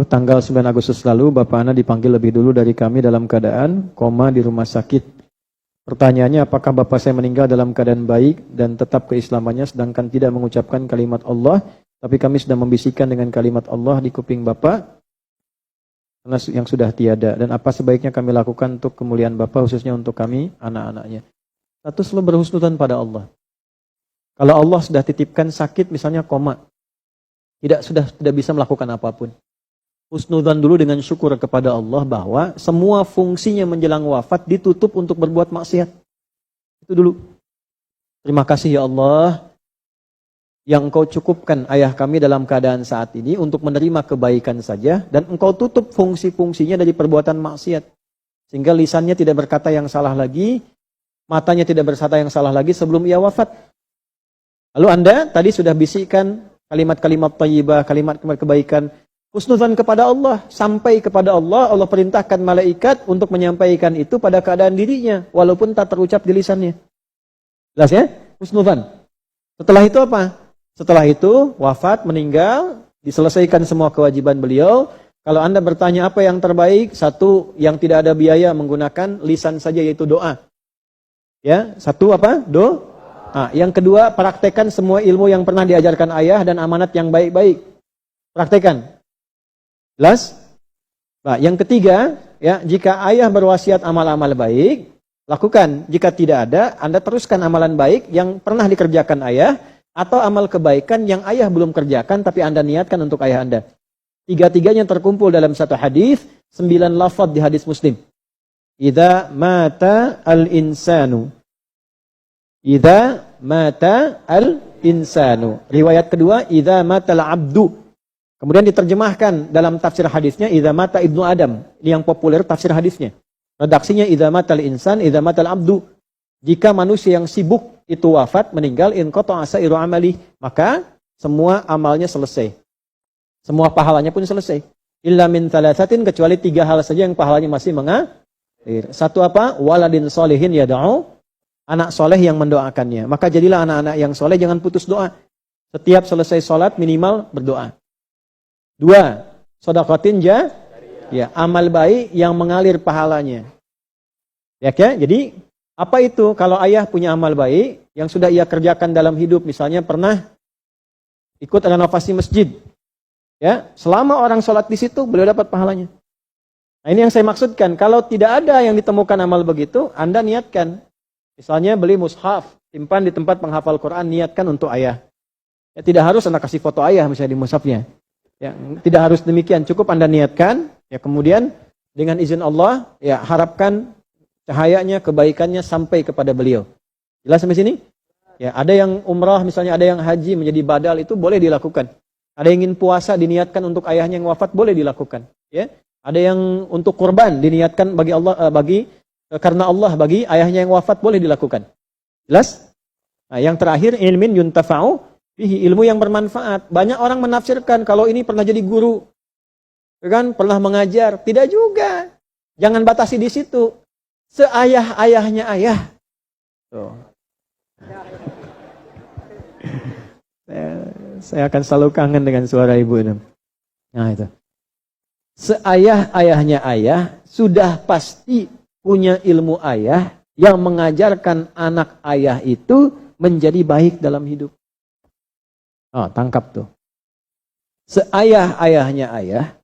Tanggal 9 Agustus lalu, Bapak Ana dipanggil lebih dulu dari kami dalam keadaan koma di rumah sakit. Pertanyaannya, apakah Bapak saya meninggal dalam keadaan baik dan tetap keislamannya sedangkan tidak mengucapkan kalimat Allah, tapi kami sudah membisikkan dengan kalimat Allah di kuping Bapak karena yang sudah tiada. Dan apa sebaiknya kami lakukan untuk kemuliaan Bapak, khususnya untuk kami, anak-anaknya? Satu, selalu berhusnudzan pada Allah. Kalau Allah sudah titipkan sakit, misalnya koma, tidak bisa melakukan apapun. Husnudzan dulu dengan syukur kepada Allah bahwa semua fungsinya menjelang wafat ditutup untuk berbuat maksiat. Itu dulu. Terima kasih ya Allah yang Engkau cukupkan ayah kami dalam keadaan saat ini untuk menerima kebaikan saja dan Engkau tutup fungsi-fungsinya dari perbuatan maksiat. Sehingga lisannya tidak berkata yang salah lagi, matanya tidak berkata yang salah lagi sebelum ia wafat. Lalu Anda tadi sudah bisikkan kalimat-kalimat thayyibah, kalimat-kalimat kebaikan. Husnudzan kepada Allah, sampai kepada Allah, Allah perintahkan malaikat untuk menyampaikan itu pada keadaan dirinya, walaupun tak terucap di lisannya. Jelas ya? Husnudzan. Setelah itu apa? Setelah itu, wafat, meninggal, diselesaikan semua kewajiban beliau. Kalau Anda bertanya apa yang terbaik, satu, yang tidak ada biaya menggunakan lisan saja, yaitu doa. Ya, satu apa? Doa. Nah, yang kedua, praktekkan semua ilmu yang pernah diajarkan ayah dan amanat yang baik-baik. Praktekkan. Jelas? Nah, yang ketiga, ya, jika ayah berwasiat amal-amal baik, lakukan. Jika tidak ada, Anda teruskan amalan baik yang pernah dikerjakan ayah, atau amal kebaikan yang ayah belum kerjakan, tapi Anda niatkan untuk ayah Anda. Tiga-tiganya terkumpul dalam satu hadis, 9 lafaz di hadis Muslim. Idza mata al-insanu. Idza mata al-insanu. Riwayat kedua, idza mata al-abdu. Kemudian diterjemahkan dalam tafsir hadisnya idza mata ibnu Adam. Ini yang populer tafsir hadisnya. Redaksinya idza matal insan, idza matal abdu. Jika manusia yang sibuk itu wafat, meninggal, in qata'a sa'iru amali, maka semua amalnya selesai. Semua pahalanya pun selesai. Illa min thalathatin, kecuali 3 hal saja yang pahalanya masih mengalir. Satu apa? Waladin solihin yada'u, anak soleh yang mendoakannya. Maka jadilah anak-anak yang soleh, jangan putus doa. Setiap selesai sholat minimal berdoa. 2, sedekatin ya, amal baik yang mengalir pahalanya. Ya, jadi apa itu? Kalau ayah punya amal baik yang sudah ia kerjakan dalam hidup, misalnya pernah ikut renovasi masjid, ya, selama orang sholat di situ beliau dapat pahalanya. Nah, ini yang saya maksudkan. Kalau tidak ada yang ditemukan amal begitu, Anda niatkan. Misalnya beli mushaf, simpan di tempat penghafal Quran, niatkan untuk ayah. Ya, tidak harus Anda kasih foto ayah misalnya di mushafnya. Ya, tidak harus demikian, cukup Anda niatkan, ya, kemudian dengan izin Allah, ya, harapkan cahayanya, kebaikannya sampai kepada beliau. Jelas sampai sini? Ya, ada yang umrah, misalnya ada yang haji menjadi badal, itu boleh dilakukan. Ada yang ingin puasa diniatkan untuk ayahnya yang wafat, boleh dilakukan. Ya, ada yang untuk kurban diniatkan bagi Allah, karena Allah bagi ayahnya yang wafat, boleh dilakukan. Jelas? Nah, yang terakhir, ilmin yuntafa'u ilmu yang bermanfaat. Banyak orang menafsirkan kalau ini pernah jadi guru, kan, pernah mengajar. Tidak juga. Jangan batasi di situ. Seayah-ayahnya ayah. Tuh. Saya akan selalu kangen dengan suara ibu itu. Nah, itu. Seayah-ayahnya ayah sudah pasti punya ilmu ayah yang mengajarkan anak ayah itu menjadi baik dalam hidup. Oh, tangkap tuh. Seayah-ayahnya ayah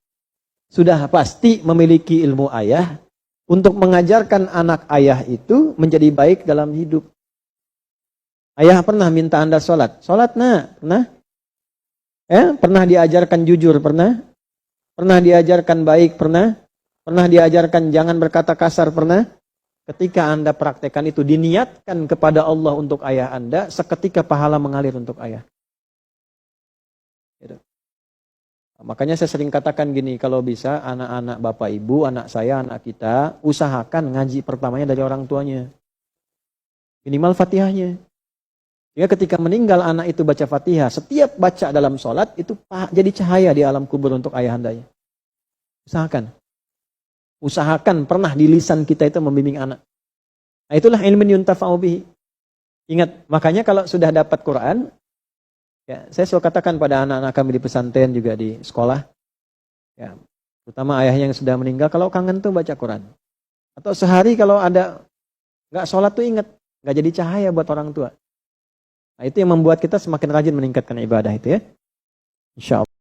sudah pasti memiliki ilmu ayah untuk mengajarkan anak ayah itu menjadi baik dalam hidup. Ayah pernah minta Anda sholat. Sholat, nah, pernah? Pernah diajarkan jujur, pernah? Pernah diajarkan baik, pernah? Pernah diajarkan jangan berkata kasar, pernah? Ketika Anda praktekkan itu, diniatkan kepada Allah untuk ayah Anda, seketika pahala mengalir untuk ayah. Gitu. Makanya saya sering katakan gini, kalau bisa anak-anak bapak ibu, anak saya, anak kita, usahakan ngaji pertamanya dari orang tuanya. Minimal Fatihahnya. Ya, ketika meninggal anak itu baca Fatihah, setiap baca dalam sholat itu jadi cahaya di alam kubur untuk ayahandanya. Usahakan. Usahakan pernah di lisan kita itu membimbing anak. Nah, itulah ilmin yuntafa'u bihi. Ingat, makanya kalau sudah dapat Quran, ya, saya selalu katakan pada anak-anak kami di pesantren juga di sekolah, Ya, terutama ayahnya yang sudah meninggal, kalau kangen tuh baca Quran. Atau sehari kalau ada nggak sholat tuh ingat, nggak jadi cahaya buat orang tua. Nah, itu yang membuat kita semakin rajin meningkatkan ibadah itu ya. Insya Allah.